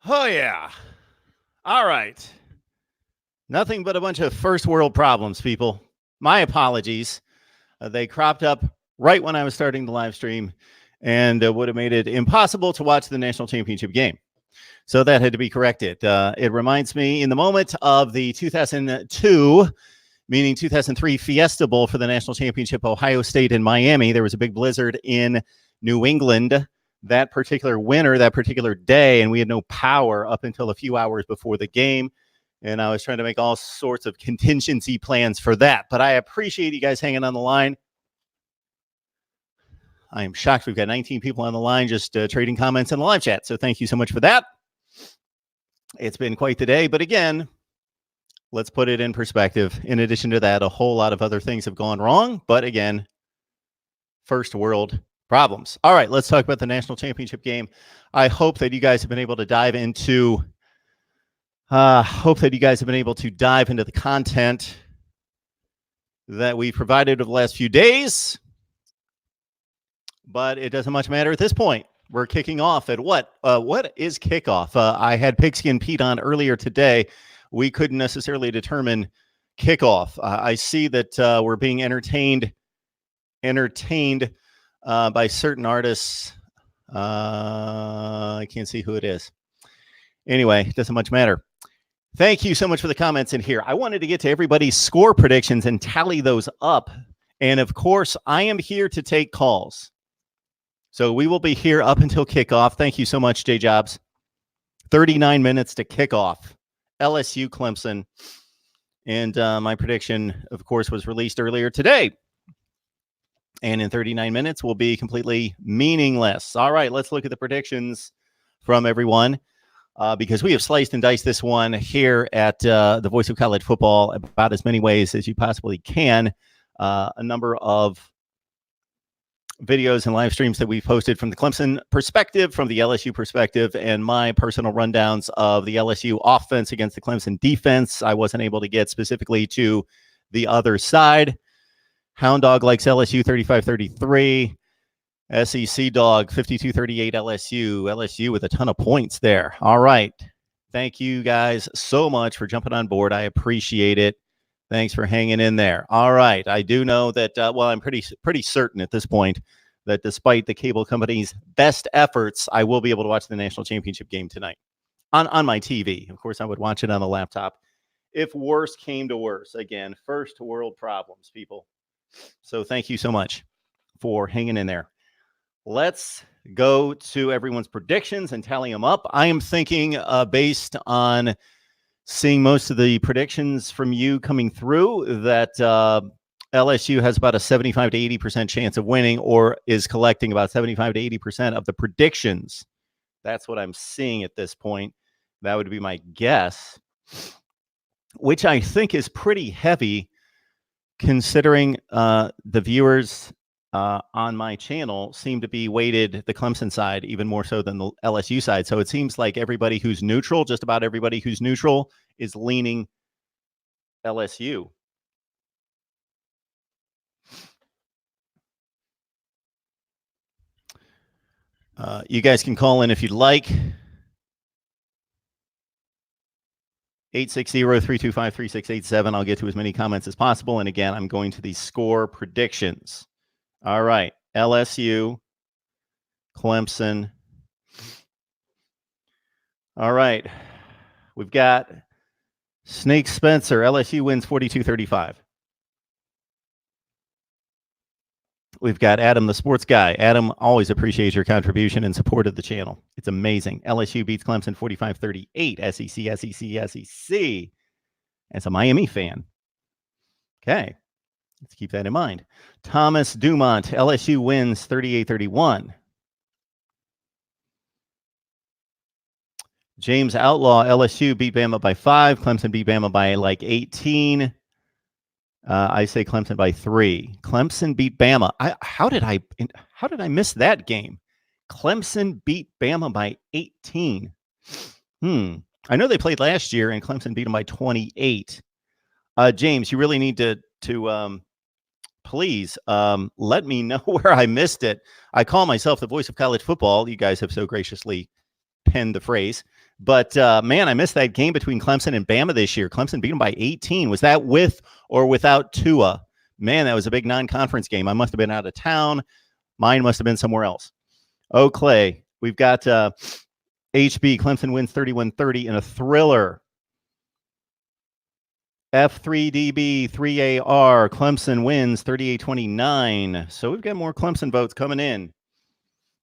Oh, yeah. All right. Nothing but a bunch of first world problems, people. My apologies. They cropped up right when I was starting the live stream and would have made it impossible to watch the national championship game. So that had to be corrected. It reminds me in the moment of the 2002, meaning 2003 Fiesta Bowl for the national championship, Ohio State and Miami. There was a big blizzard in New England that particular winter, that particular day, and we had no power up until a few hours before the game. And I was trying to make all sorts of contingency plans for that. But I appreciate you guys hanging on the line. I am shocked we've got 19 people on the line just trading comments in the live chat. So thank you so much for that. It's been quite the day. But again, let's put it in perspective. In addition to that, a whole lot of other things have gone wrong. But again, first world problems. All right, let's talk about the national championship game. I hope that you guys have been able to dive into the content that we provided over the last few days. But it doesn't much matter at this point. We're kicking off at what? What is kickoff? I had Pigskin Pete on earlier today. We couldn't necessarily determine kickoff. I see that we're being entertained by certain artists. I can't see who it is. Anyway, it doesn't much matter. Thank you so much for the comments in here. I wanted to get to everybody's score predictions and tally those up. And of course, I am here to take calls. So we will be here up until kickoff. Thank you so much, J Jobs. 39 minutes to kickoff. LSU Clemson. And my prediction, of course, was released earlier today. And in 39 minutes will be completely meaningless. All right, let's look at the predictions from everyone. Because we have sliced and diced this one here at the Voice of College Football about as many ways as you possibly can. A number of videos and live streams that we've posted from the Clemson perspective, from the LSU perspective, and my personal rundowns of the LSU offense against the Clemson defense. I wasn't able to get specifically to the other side. Hound Dog likes LSU 35-33. SEC Dog 52-38 LSU. LSU with a ton of points there. All right. Thank you guys so much for jumping on board. I appreciate it. Thanks for hanging in there. All right. I do know that, I'm pretty certain at this point that despite the cable company's best efforts, I will be able to watch the national championship game tonight on my TV. Of course, I would watch it on the laptop if worse came to worse. Again, first world problems, people. So thank you so much for hanging in there. Let's go to everyone's predictions and tally them up. I am thinking based on seeing most of the predictions from you coming through that LSU has about a 75 to 80% chance of winning, or is collecting about 75 to 80% of the predictions. That's what I'm seeing at this point. That would be my guess, which I think is pretty heavy considering the viewers on my channel seem to be weighted the Clemson side even more so than the LSU side. So it seems like everybody who's neutral, just about everybody who's neutral, is leaning LSU. You guys can call in if you'd like. 860-325-3687. I'll get to as many comments as possible. And again, I'm going to the score predictions. All right. LSU, Clemson. All right. We've got Snake Spencer. LSU wins 42-35. We've got Adam, the sports guy. Adam, always appreciates your contribution and support of the channel. It's amazing. LSU beats Clemson 45-38. SEC. As a Miami fan. Okay. Let's keep that in mind. Thomas Dumont. LSU wins 38-31. James Outlaw. LSU beat Bama by 5. Clemson beat Bama by like 18. I say Clemson by 3. Clemson beat Bama. How did I miss that game? Clemson beat Bama by 18. I know they played last year and Clemson beat them by 28. James, you really need to please let me know where I missed it. I call myself the voice of college football. You guys have so graciously penned the phrase. But, man, I missed that game between Clemson and Bama this year. Clemson beat them by 18. Was that with or without Tua? Man, that was a big non-conference game. I must have been out of town. Mine must have been somewhere else. Oh, Clay, we've got HB. Clemson wins 31-30 in a thriller. F3DB 3AR. Clemson wins 38-29. So we've got more Clemson votes coming in.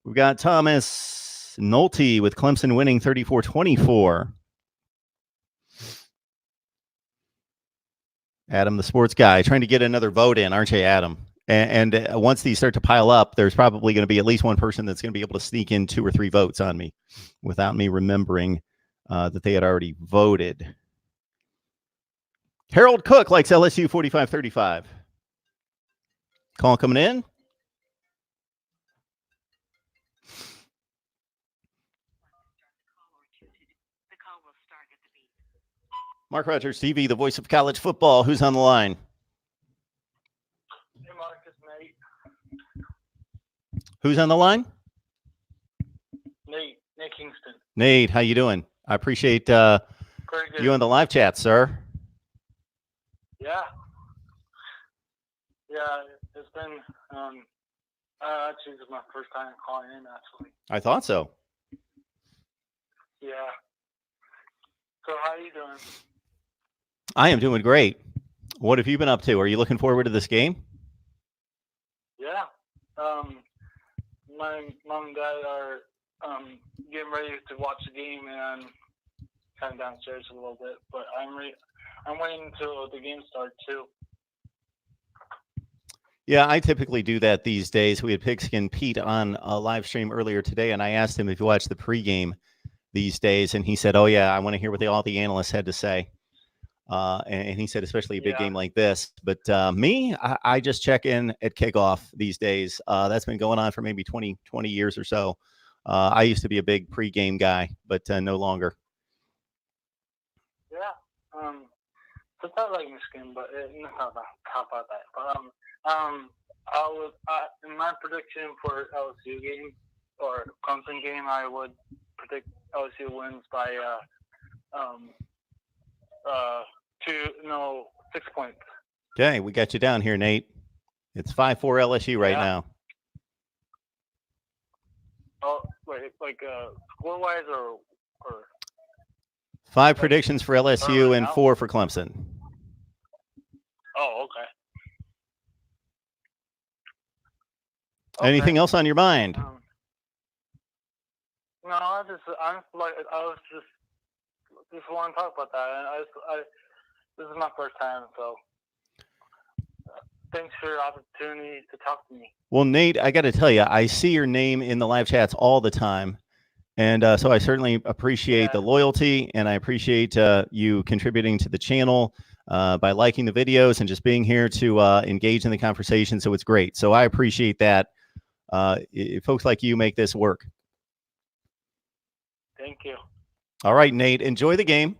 We've got Thomas Nolte with Clemson winning 34-24. Adam, the sports guy, trying to get another vote in, aren't you, Adam? And once these start to pile up, there's probably going to be at least one person that's going to be able to sneak in 2 or 3 votes on me without me remembering that they had already voted. Harold Cook likes LSU 45-35. Call coming in. Mark Rogers, TV, the voice of college football. Who's on the line? Hey, Mark, it's Nate. Who's on the line? Nate Kingston. Nate, how you doing? I appreciate you on the live chat, sir. Yeah. Yeah, it's been, actually, this is my first time calling in, actually. I thought so. Yeah. So how are you doing? I am doing great. What have you been up to? Are you looking forward to this game? Yeah. My mom and dad are getting ready to watch the game, and I'm kind of downstairs a little bit, but I'm waiting until the game starts too. Yeah, I typically do that these days. We had Pigskin Pete on a live stream earlier today, and I asked him if he watched the pregame these days, and he said, "Oh yeah, I want to hear what all the analysts had to say." And he said, especially a big game like this. But me, I just check in at kickoff these days. That's been going on for maybe 20 years or so. I used to be a big pregame guy, but no longer. Yeah. It's not like Michigan, but not about that. But in my prediction for LSU game or Clemson game, I would predict LSU wins by 6 points. Okay, we got you down here, Nate. It's 5-4 LSU right now. Oh, wait, like score-wise or 5 predictions for LSU and 4 for Clemson. Oh, okay. Anything else on your mind? No, I just want to talk about that. And this is my first time, so thanks for the opportunity to talk to me. Well, Nate, I got to tell you, I see your name in the live chats all the time. And so I certainly appreciate the loyalty, and I appreciate you contributing to the channel by liking the videos and just being here to engage in the conversation. So it's great. So I appreciate that. Folks like you make this work. Thank you. All right, Nate, enjoy the game.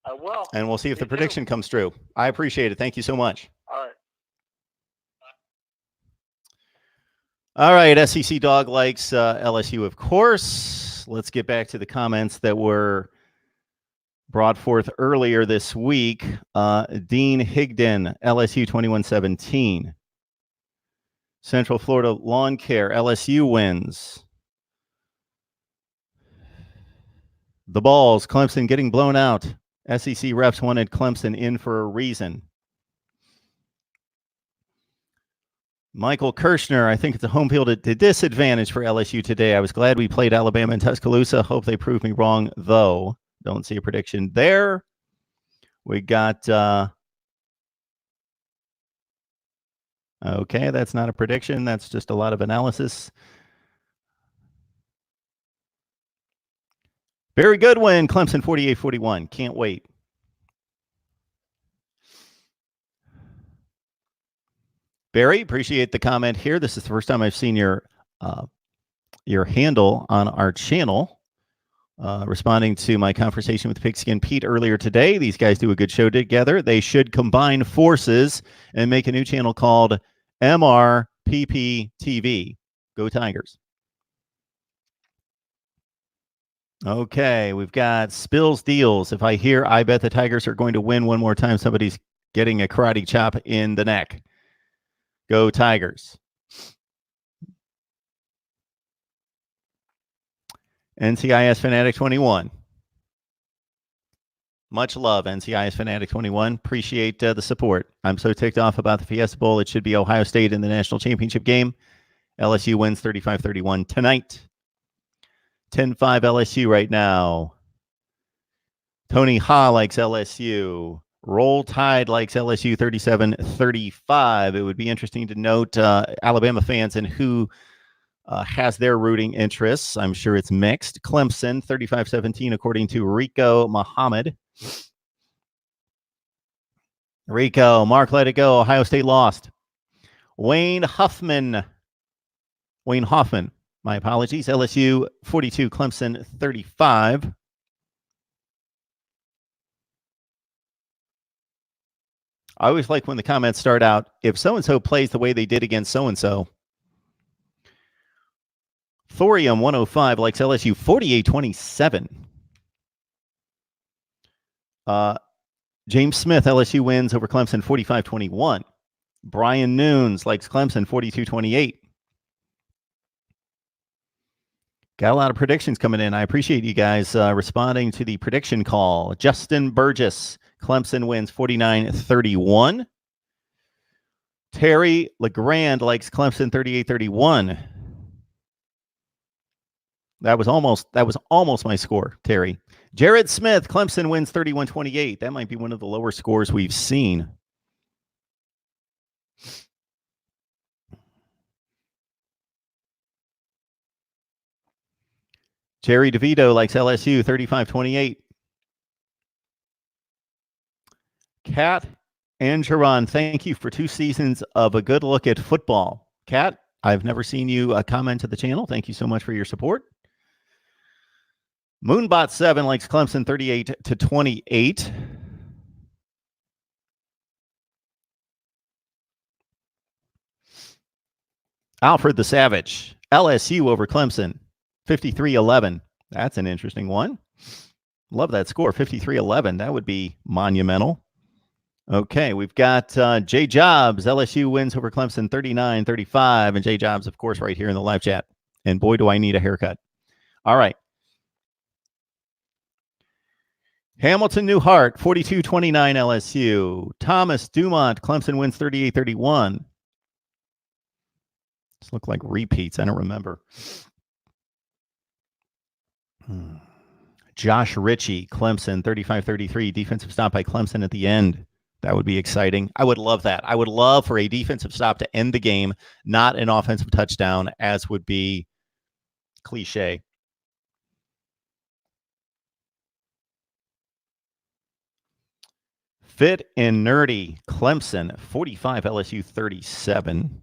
I will. And we'll see if the prediction comes true. I appreciate it. Thank you so much. All right. All right, SEC Dog likes LSU, of course. Let's get back to the comments that were brought forth earlier this week. Dean Higdon, LSU 21-17. Central Florida Lawn Care, LSU wins. The Balls, Clemson getting blown out. SEC refs wanted Clemson in for a reason. Michael Kirshner, I think it's a home field at disadvantage for LSU today. I was glad we played Alabama and Tuscaloosa. Hope they prove me wrong, though. Don't see a prediction there. We got... okay, that's not a prediction. That's just a lot of analysis. Very good win, Clemson 48-41. Can't wait. Barry, appreciate the comment here. This is the first time I've seen your handle on our channel. Responding to my conversation with Pigskin Pete earlier today. These guys do a good show together. They should combine forces and make a new channel called MRPP TV. Go Tigers. Okay, we've got Spills Deals. If I hear I bet the Tigers are going to win one more time, somebody's getting a karate chop in the neck. Go Tigers. NCIS Fanatic 21. Much love, NCIS Fanatic 21. Appreciate the support. I'm so ticked off about the Fiesta Bowl. It should be Ohio State in the national championship game. LSU wins 35-31 tonight. 10-5 LSU right now. Tony Ha likes LSU. Roll Tide likes LSU 37-35. It would be interesting to note Alabama fans and who has their rooting interests. I'm sure it's mixed. Clemson 35-17 according to Rico Muhammad. Rico, Mark, let it go. Ohio State lost. Wayne Hoffman, my apologies. LSU 42, Clemson 35. I always like when the comments start out, if so-and-so plays the way they did against so-and-so. Thorium 105 likes LSU 48-27. James Smith, LSU wins over Clemson 45-21. Brian Noons likes Clemson 42-28. Got a lot of predictions coming in. I appreciate you guys responding to the prediction call. Justin Burgess, Clemson wins 49-31. Terry LeGrand likes Clemson 38-31. That was almost my score, Terry. Jared Smith, Clemson wins 31-28. That might be one of the lower scores we've seen. Jerry DeVito likes LSU 35-28. Kat and Sharon, thank you for 2 seasons of a good look at football. Kat, I've never seen you comment to the channel. Thank you so much for your support. Moonbot7 likes Clemson 38-28. Alfred the Savage, LSU over Clemson 53-11. That's an interesting one. Love that score, 53-11. That would be monumental. Okay, we've got Jay Jobs. LSU wins over Clemson 39-35. And Jay Jobs, of course, right here in the live chat. And boy, do I need a haircut. All right. Hamilton Newhart, 42-29 LSU. Thomas Dumont, Clemson wins 38-31. This look like repeats. I don't remember. Josh Ritchie, Clemson, 35-33. Defensive stop by Clemson at the end. That would be exciting. I would love that. I would love for a defensive stop to end the game, not an offensive touchdown, as would be cliche. Fit and Nerdy, Clemson, 45, LSU 37.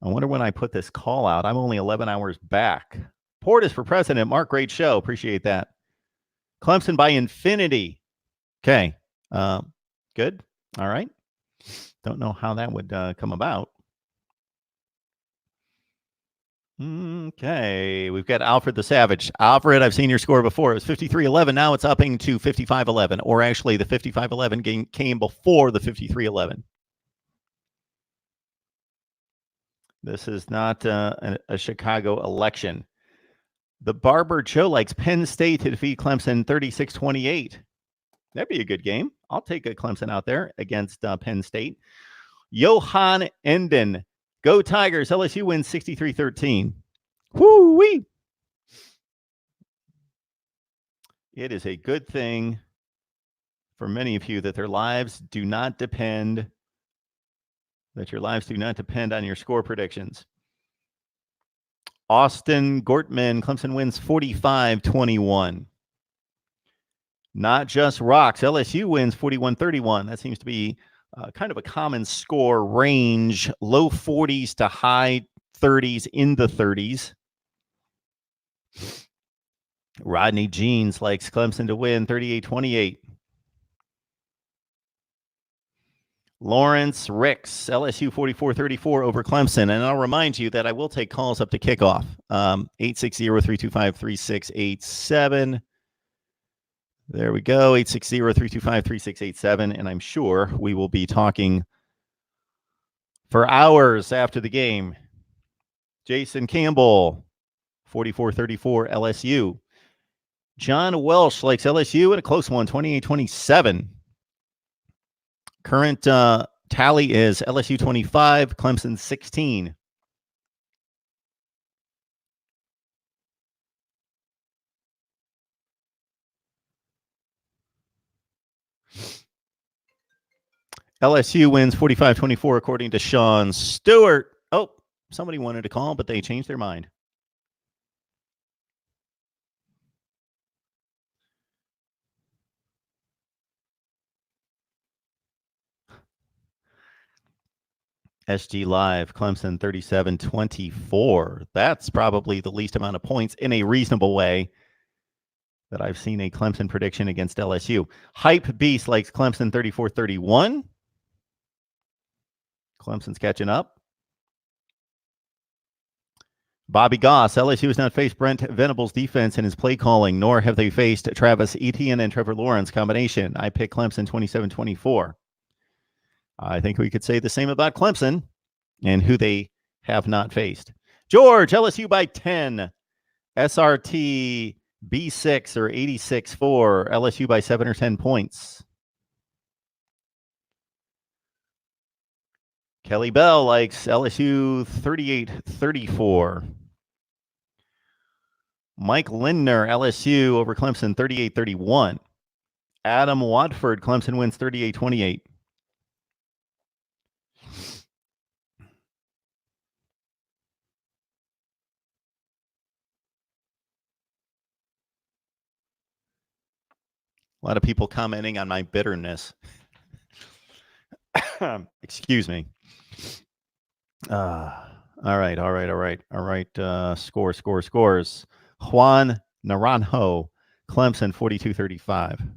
I wonder when I put this call out. I'm only 11 hours back. Portis for president. Mark, great show. Appreciate that. Clemson by infinity. Okay. Good. All right. Don't know how that would come about. Okay. We've got Alfred the Savage. Alfred, I've seen your score before. It was 53-11. Now it's upping to 55-11. Or actually, the 55-11 game came before the 53-11. This is not a Chicago election. The Barber Joe likes Penn State to defeat Clemson 36-28. That'd be a good game. I'll take a Clemson out there against Penn State. Johan Enden. Go Tigers. LSU wins 63-13. Woo-wee. It is a good thing for many of you that their lives do not depend, that your lives do not depend on your score predictions. Austin Gortman, Clemson wins 45-21. Not just rocks. LSU wins 41-31. That seems to be kind of a common score range, low 40s to high 30s in the 30s. Rodney Jeans likes Clemson to win 38-28. Lawrence Ricks, LSU 44-34 over Clemson. And I'll remind you that I will take calls up to kickoff. 860-325-3687. There we go, 860-325-3687. And I'm sure we will be talking for hours after the game. Jason Campbell, 44-34 LSU. John Welsh likes LSU in a close one, 28-27. Current tally is LSU 25, Clemson 16. LSU wins 45-24 according to Sean Stewart. Oh, somebody wanted to call, but they changed their mind. SG Live, Clemson 37-24. That's probably the least amount of points in a reasonable way that I've seen a Clemson prediction against LSU. Hype Beast likes Clemson 34-31. Clemson's catching up. Bobby Goss, LSU has not faced Brent Venables' defense in his play calling, nor have they faced Travis Etienne and Trevor Lawrence combination. I pick Clemson 27-24. I think we could say the same about Clemson and who they have not faced. George, LSU by 10. SRT B6 or 86-4. LSU by 7 or 10 points. Kelly Bell likes LSU 38-34. Mike Lindner, LSU over Clemson 38-31. Adam Watford, Clemson wins 38-28. A lot of people commenting on my bitterness. Excuse me. All right. Scores. Juan Naranjo, Clemson 42-35.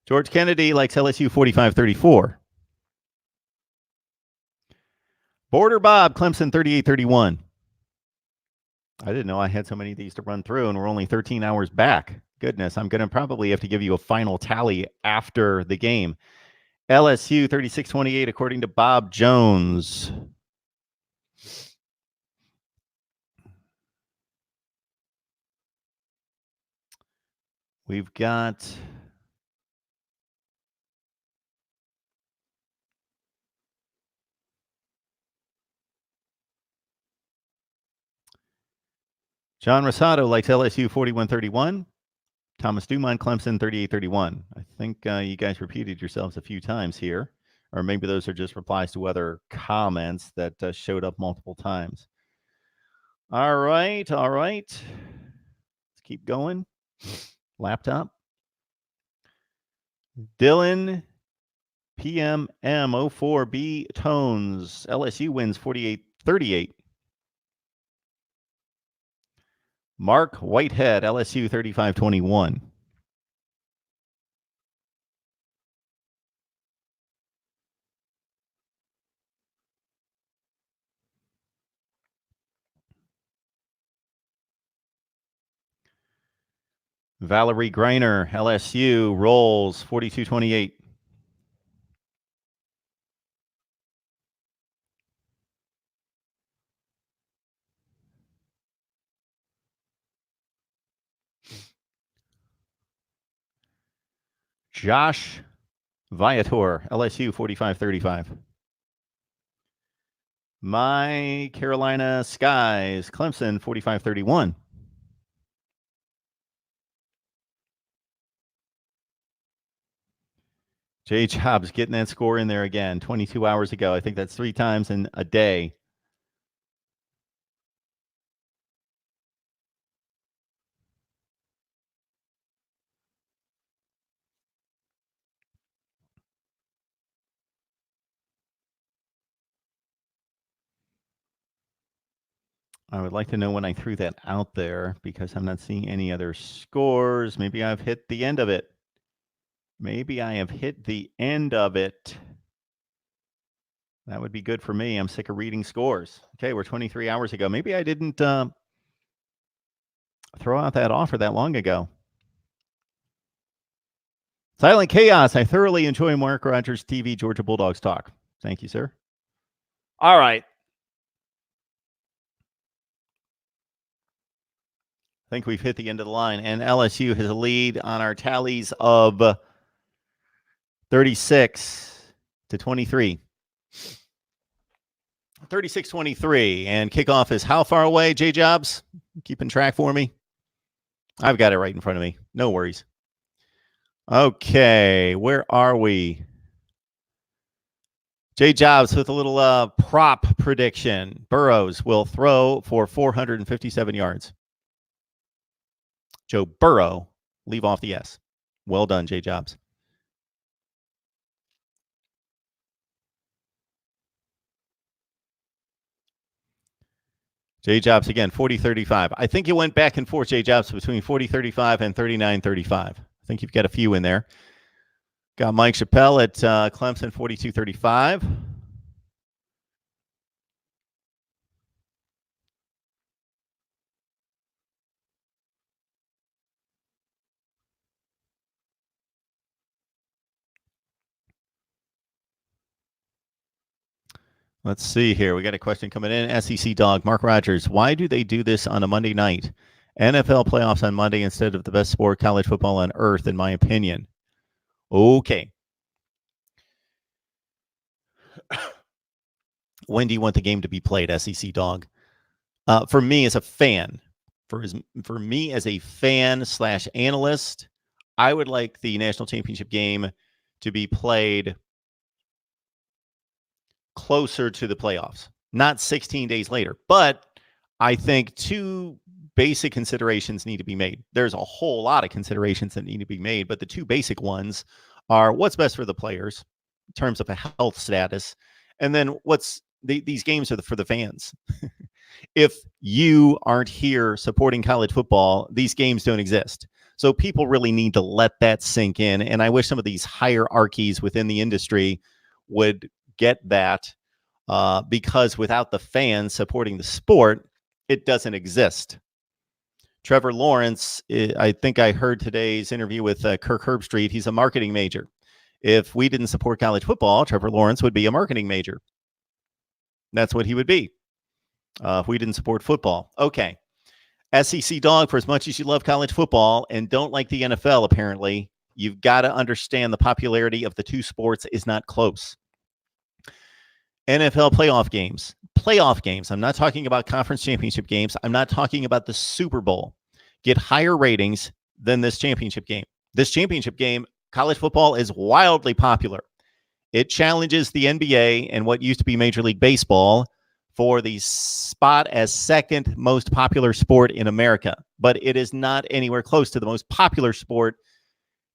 George Kennedy likes LSU 45-34. Border Bob, Clemson 38-31. I didn't know I had so many of these to run through, and we're only 13 hours back. Goodness, I'm going to probably have to give you a final tally after the game. LSU 36-28 according to Bob Jones. We've got John Rosado likes LSU 41-31. Thomas Dumont, Clemson 38-31. I think you guys repeated yourselves a few times here, or maybe those are just replies to other comments that showed up multiple times. All right. Let's keep going. Laptop. Dylan PMM04B Tones. LSU wins 48-38. Mark Whitehead, LSU 35-21. Valerie Greiner, LSU rolls 42-28. Josh Viator, LSU 45-35. My Carolina Skies, Clemson 45-31. Jay Jobs getting that score in there again 22 hours ago. I think that's 3 times in a day. I would like to know when I threw that out there because I'm not seeing any other scores. Maybe I've hit the end of it. Maybe I have hit the end of it. That would be good for me. I'm sick of reading scores. Okay, we're 23 hours ago. Maybe I didn't throw out that offer that long ago. Silent Chaos. I thoroughly enjoy Mark Rogers TV Georgia Bulldogs talk. Thank you, sir. All right. I think we've hit the end of the line, and LSU has a lead on our tallies of 36-23. 36-23, and kickoff is how far away, J-Jobs? Keeping track for me? I've got it right in front of me. No worries. Okay, where are we? J-Jobs with a little prop prediction. Burrows will throw for 457 yards. Joe Burrow, leave off the S. Well done, J-Jobs. J-Jobs again, 40-35. I think you went back and forth, J-Jobs, between 40-35 and 39-35. I think you've got a few in there. Got Mike Chappelle at Clemson, 42-35. Let's see here. We got a question coming in. SEC Dog, Mark Rogers. Why do they do this on a Monday night? NFL playoffs on Monday instead of the best sport, college football on earth, in my opinion. Okay. When do you want the game to be played, SEC Dog? For me as a fan, for me as a fan / analyst, I would like the national championship game to be played closer to the playoffs, not 16 days later. But I think two basic considerations need to be made. There's a whole lot of considerations that need to be made, but the two basic ones are what's best for the players in terms of a health status, and then these games are for the fans. If you aren't here supporting college football, these games don't exist. So people really need to let that sink in. And I wish some of these hierarchies within the industry would get that, because without the fans supporting the sport, it doesn't exist. Trevor Lawrence, I think I heard today's interview with Kirk Herbstreit. He's a marketing major. If we didn't support college football, Trevor Lawrence would be a marketing major. That's what he would be if we didn't support football. Okay. SEC Dog, for as much as you love college football and don't like the NFL, apparently, you've got to understand the popularity of the two sports is not close. NFL playoff games. I'm not talking about conference championship games. I'm not talking about the Super Bowl. Get higher ratings than this championship game. This championship game, college football, is wildly popular. It challenges the NBA and what used to be Major League Baseball for the spot as second most popular sport in America. But it is not anywhere close to the most popular sport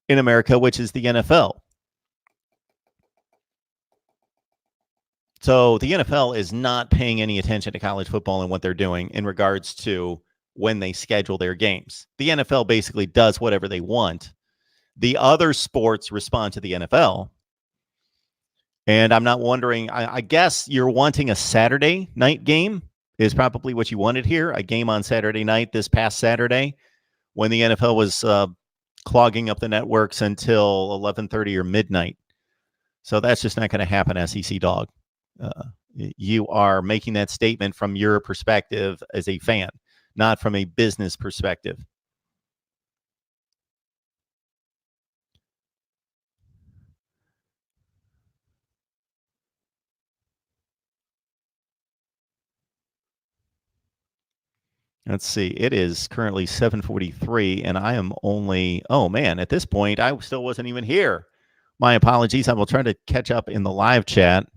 in America, which is the NFL. So the NFL is not paying any attention to college football and what they're doing in regards to when they schedule their games. The NFL basically does whatever they want. The other sports respond to the NFL. And I'm not wondering, I guess you're wanting a Saturday night game is probably what you wanted here, a game on Saturday night this past Saturday when the NFL was clogging up the networks until 11:30 or midnight. So that's just not going to happen, SEC Dog. You are making that statement from your perspective as a fan, not from a business perspective. Let's see. It is currently 7:43, and I am only, oh man, at this point, I still wasn't even here. My apologies. I will try to catch up in the live chat.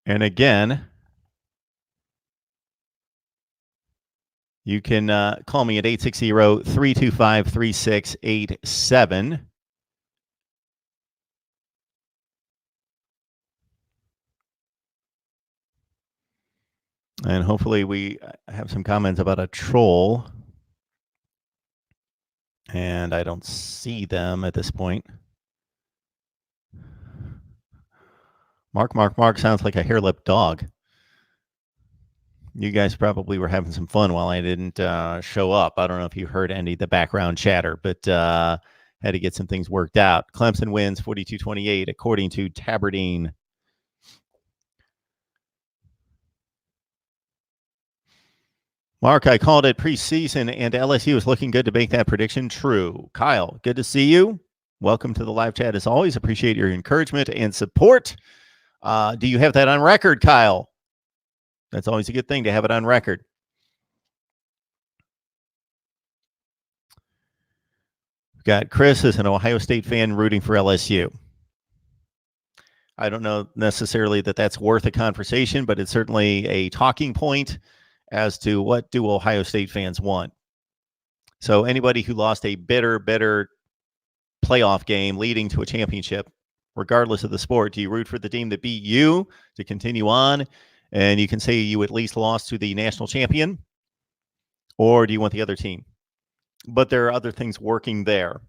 And again, You can call me at 860-325-3687. And hopefully we have some comments about a troll. And I don't see them at this point. Mark sounds like a hair-lipped dog. You guys probably were having some fun while I didn't show up. I don't know if you heard any of the background chatter, but had to get some things worked out. Clemson wins 42-28, according to Tabardine. Mark, I called it preseason, and LSU is looking good to make that prediction true. Kyle, good to see you. Welcome to the live chat. As always, appreciate your encouragement and support. Do you have that on record, Kyle? That's always a good thing to have it on record. We've got Chris as an Ohio State fan rooting for LSU. I don't know necessarily that that's worth a conversation, but it's certainly a talking point as to what do Ohio State fans want. So anybody who lost a bitter playoff game leading to a championship, regardless of the sport, do you root for the team that beat you to continue on? And you can say you at least lost to the national champion, or do you want the other team? But there are other things working there.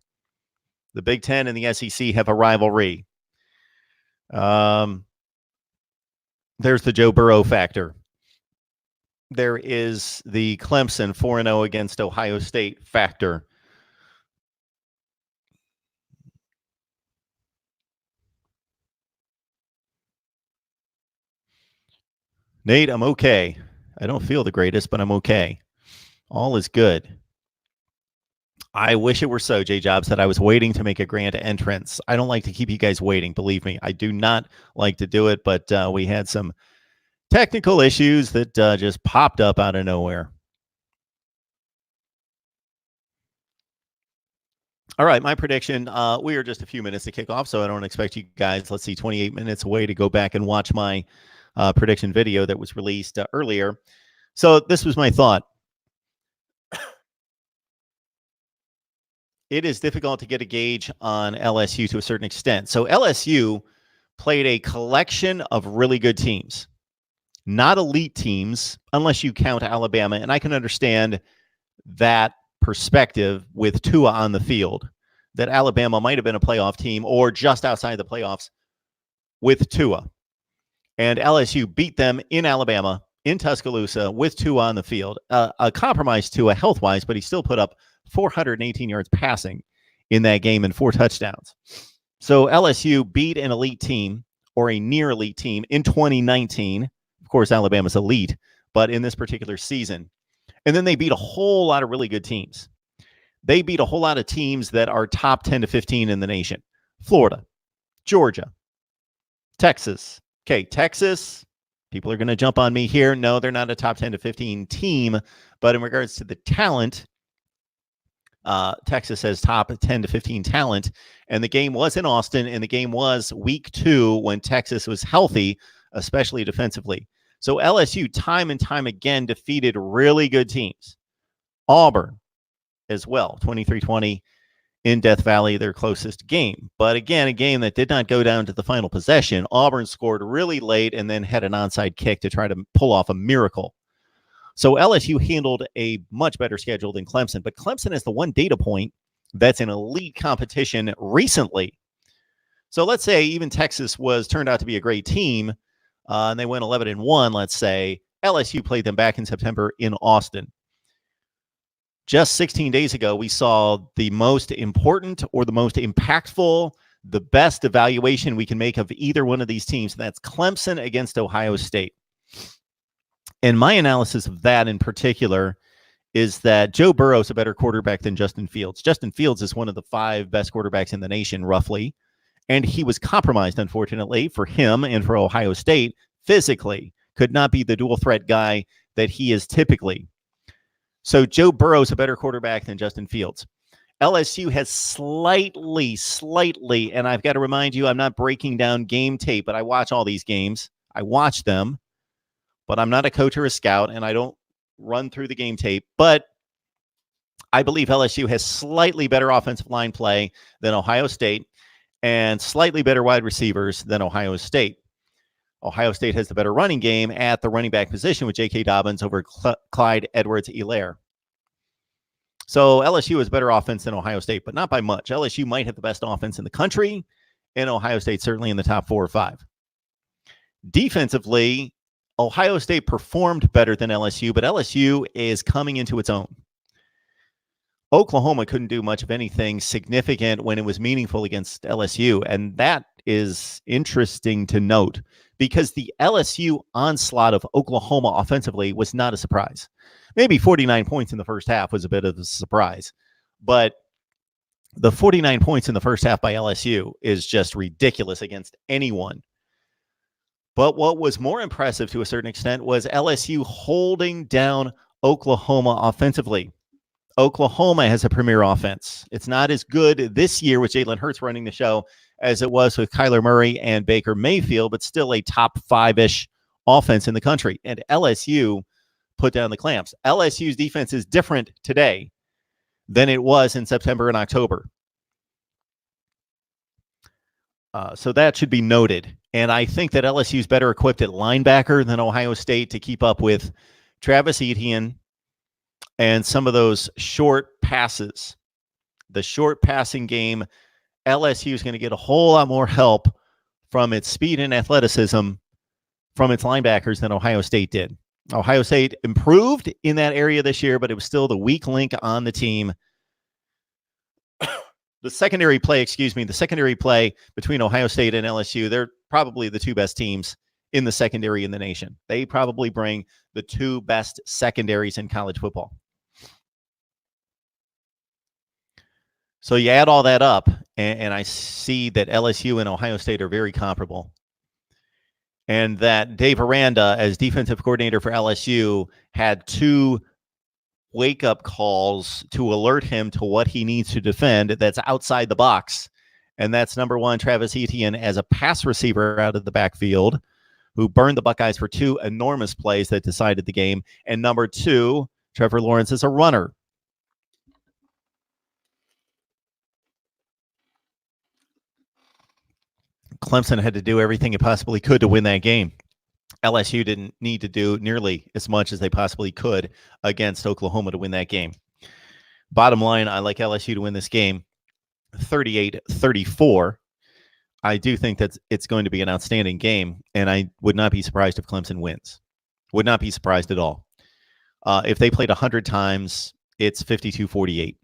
The Big Ten and the SEC have a rivalry. There's the Joe Burrow factor. There is the Clemson 4-0 against Ohio State factor. Nate, I'm okay. I don't feel the greatest, but I'm okay. All is good. I wish it were so, J Jobs, that I was waiting to make a grand entrance. I don't like to keep you guys waiting. Believe me, I do not like to do it, but we had some technical issues that just popped up out of nowhere. All right, my prediction, we are just a few minutes to kick off, so I don't expect you guys, 28 minutes away to go back and watch my prediction video that was released earlier. So this was my thought. It is difficult to get a gauge on LSU to a certain extent. So LSU played a collection of really good teams, not elite teams, unless you count Alabama. And I can understand that perspective with Tua on the field, that Alabama might have been a playoff team or just outside the playoffs with Tua. And LSU beat them in Alabama, in Tuscaloosa, with Tua on the field. A compromised Tua health-wise, but he still put up 418 yards passing in that game and 4 touchdowns. So LSU beat an elite team or a near elite team in 2019. Of course, Alabama's elite, but in this particular season. And then they beat a whole lot of really good teams. They beat a whole lot of teams that are top 10 to 15 in the nation. Florida, Georgia, Texas. Okay, Texas, people are going to jump on me here. No, they're not a top 10 to 15 team, but in regards to the talent, Texas has top 10 to 15 talent, and the game was in Austin, and the game was week 2 when Texas was healthy, especially defensively. So LSU time and time again defeated really good teams. Auburn as well, 23-20 in Death Valley, their closest game. But again, a game that did not go down to the final possession. Auburn scored really late and then had an onside kick to try to pull off a miracle. So LSU handled a much better schedule than Clemson, but Clemson is the one data point that's in elite competition recently. So let's say even Texas turned out to be a great team, and they went 11-1, let's say. LSU played them back in September in Austin. Just 16 days ago, we saw the most important or the most impactful, the best evaluation we can make of either one of these teams, and that's Clemson against Ohio State. And my analysis of that in particular is that Joe Burrow is a better quarterback than Justin Fields. Justin Fields is one of the 5 best quarterbacks in the nation, roughly. And he was compromised, unfortunately, for him and for Ohio State physically. Could not be the dual threat guy that he is typically. So Joe Burrow is a better quarterback than Justin Fields. LSU has slightly, and I've got to remind you, I'm not breaking down game tape, but I watch all these games. I watch them. But I'm not a coach or a scout, and I don't run through the game tape, but I believe LSU has slightly better offensive line play than Ohio State and slightly better wide receivers than Ohio State. Ohio State has the better running game at the running back position with J.K. Dobbins over Clyde Edwards-Helaire. So LSU is better offense than Ohio State, but not by much. LSU might have the best offense in the country, and Ohio State certainly in the top 4 or 5. Defensively, Ohio State performed better than LSU, but LSU is coming into its own. Oklahoma couldn't do much of anything significant when it was meaningful against LSU, and that is interesting to note because the LSU onslaught of Oklahoma offensively was not a surprise. Maybe 49 points in the first half was a bit of a surprise, but the 49 points in the first half by LSU is just ridiculous against anyone. But what was more impressive to a certain extent was LSU holding down Oklahoma offensively. Oklahoma has a premier offense. It's not as good this year with Jalen Hurts running the show as it was with Kyler Murray and Baker Mayfield, but still a top 5-ish offense in the country. And LSU put down the clamps. LSU's defense is different today than it was in September and October. So that should be noted. And I think that LSU is better equipped at linebacker than Ohio State to keep up with Travis Etienne and some of those short passes. The short passing game, LSU is going to get a whole lot more help from its speed and athleticism from its linebackers than Ohio State did. Ohio State improved in that area this year, but it was still the weak link on the team. The secondary play between Ohio State and LSU, they're probably the 2 best teams in the secondary in the nation. They probably bring the 2 best secondaries in college football. So you add all that up, and I see that LSU and Ohio State are very comparable. And that Dave Aranda, as defensive coordinator for LSU, had 2 wake-up calls to alert him to what he needs to defend that's outside the box. And that's number 1, Travis Etienne as a pass receiver out of the backfield, who burned the Buckeyes for 2 enormous plays that decided the game. And number 2, Trevor Lawrence as a runner. Clemson had to do everything it possibly could to win that game. LSU didn't need to do nearly as much as they possibly could against Oklahoma to win that game. Bottom line, I like LSU to win this game 38-34. I do think that it's going to be an outstanding game, and I would not be surprised if Clemson wins. Would not be surprised at all. If they played 100 times, it's 52-48.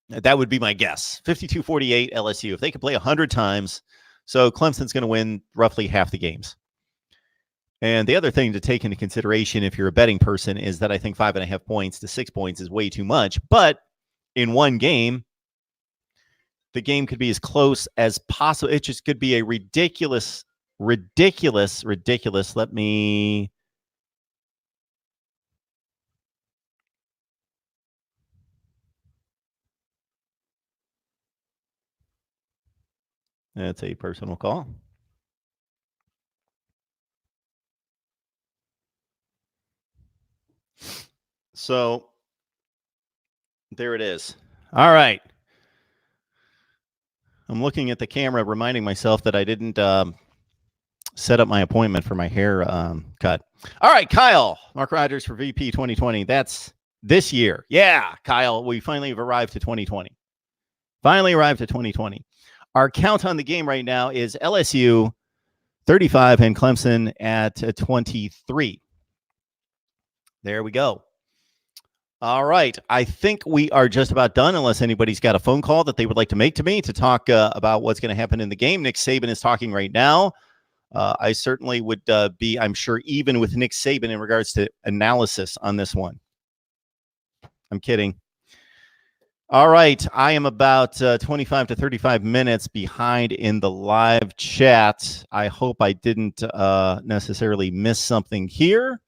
That would be my guess. 52-48 LSU. If they could play 100 times, so Clemson's going to win roughly half the games. And the other thing to take into consideration if you're a betting person is that I think 5.5 points to 6 points is way too much. But in one game, the game could be as close as possible. It just could be a ridiculous. Let me... That's a personal call. So there it is. All right. I'm looking at the camera, reminding myself that I didn't set up my appointment for my hair cut. All right, Kyle, Mark Rogers for VP 2020. That's this year. Yeah, Kyle, we finally have arrived to 2020. Our count on the game right now is LSU 35 and Clemson at 23. There we go. All right. I think we are just about done unless anybody's got a phone call that they would like to make to me to talk about what's going to happen in the game. Nick Saban is talking right now. I certainly would be, I'm sure, even with Nick Saban in regards to analysis on this one. I'm kidding. All right. I am about 25 to 35 minutes behind in the live chat. I hope I didn't necessarily miss something here.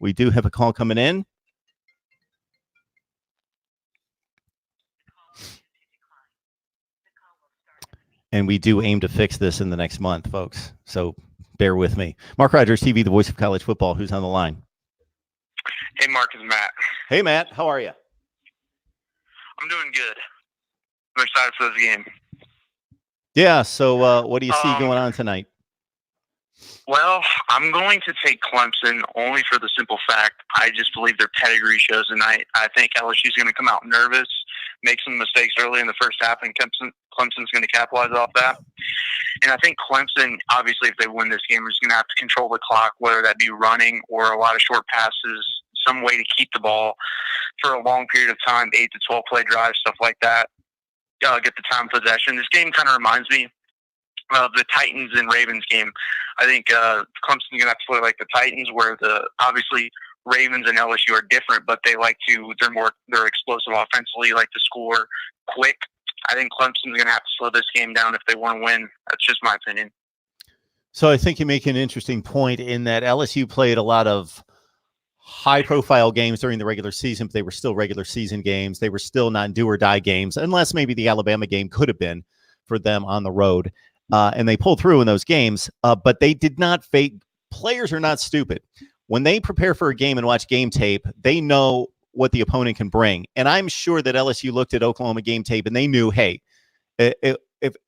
We do have a call coming in. And we do aim to fix this in the next month, folks. So bear with me. Mark Rogers TV, the voice of college football. Who's on the line? Hey, Mark, it's Matt. Hey, Matt. How are you? I'm doing good. I'm excited for this game. Yeah, so what do you see going on tonight? Well, I'm going to take Clemson only for the simple fact I just believe their pedigree shows tonight. I think LSU is going to come out nervous, make some mistakes early in the first half, and Clemson's going to capitalize off that. And I think Clemson, obviously, if they win this game, is going to have to control the clock, whether that be running or a lot of short passes, some way to keep the ball for a long period of time, 8 to 12 play drives, stuff like that. Get the time possession. This game kind of reminds me of the Titans and Ravens game. I think Clemson's going to have to play like the Titans, where obviously Ravens and LSU are different, but they're explosive offensively, like to score quick. I think Clemson's going to have to slow this game down if they want to win. That's just my opinion. So I think you make an interesting point in that LSU played a lot of high-profile games during the regular season, but they were still regular season games. They were still not do-or-die games, unless maybe the Alabama game could have been for them on the road. And they pulled through in those games, but they did not fake. Players are not stupid. When they prepare for a game and watch game tape, they know what the opponent can bring. And I'm sure that LSU looked at Oklahoma game tape and they knew, hey, if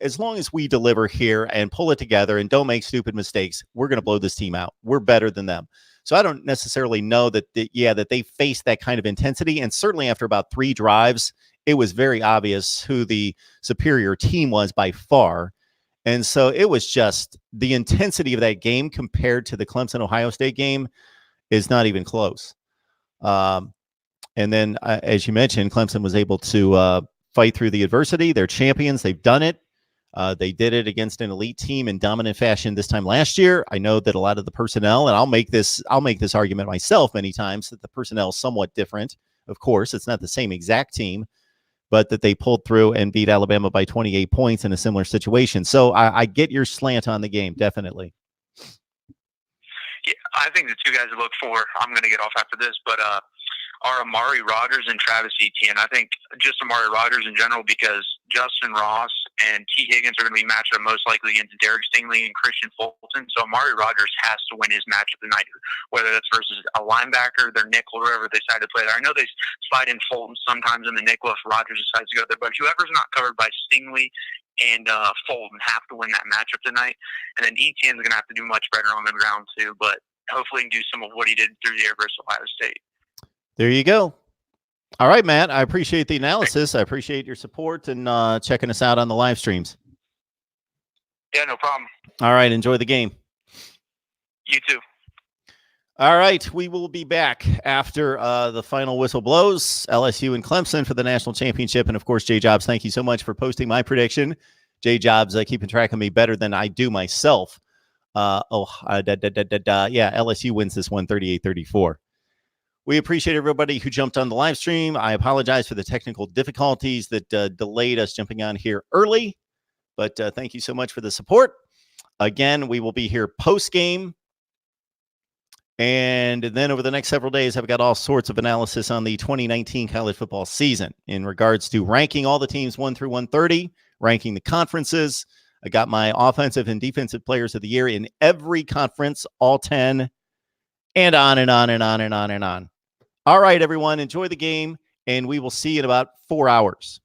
as long as we deliver here and pull it together and don't make stupid mistakes, we're going to blow this team out. We're better than them. So I don't necessarily know that they faced that kind of intensity. And certainly after about 3 drives, it was very obvious who the superior team was by far. And so it was just the intensity of that game compared to the Clemson-Ohio State game is not even close. And then, as you mentioned, Clemson was able to fight through the adversity. They're champions. They've done it. They did it against an elite team in dominant fashion this time last year. I know that a lot of the personnel, and I'll make this argument myself many times, that the personnel is somewhat different. Of course, it's not the same exact team, but that they pulled through and beat Alabama by 28 points in a similar situation. So I get your slant on the game, definitely. Yeah, I think the two guys to look for, I'm going to get off after this, but are Amari Rodgers and Travis Etienne. I think just Amari Rodgers in general, because Justin Ross and T. Higgins are going to be matched up most likely against Derek Stingley and Christian Fulton. So Amari Rodgers has to win his matchup tonight, whether that's versus a linebacker, their nickel, or whoever they decide to play there. I know they slide in Fulton sometimes in the nickel if Rodgers decides to go there, but whoever's not covered by Stingley and Fulton have to win that matchup tonight. And then Etienne's going to have to do much better on the ground too, but hopefully he can do some of what he did through the air versus Ohio State. There you go. All right, Matt. I appreciate the analysis. I appreciate your support and checking us out on the live streams. Yeah, no problem. All right. Enjoy the game. You too. All right. We will be back after the final whistle blows. LSU and Clemson for the national championship. And, of course, J. Jobs, thank you so much for posting my prediction. J. Jobs keeping track of me better than I do myself. Yeah, LSU wins this one 38-34. We appreciate everybody who jumped on the live stream. I apologize for the technical difficulties that delayed us jumping on here early, but thank you so much for the support. Again, we will be here post-game, and then over the next several days, I've got all sorts of analysis on the 2019 college football season in regards to ranking all the teams 1 through 130, ranking the conferences. I got my offensive and defensive players of the year in every conference, all 10, and on and on and on and on and on. All right, everyone, enjoy the game, and we will see you in about 4 hours.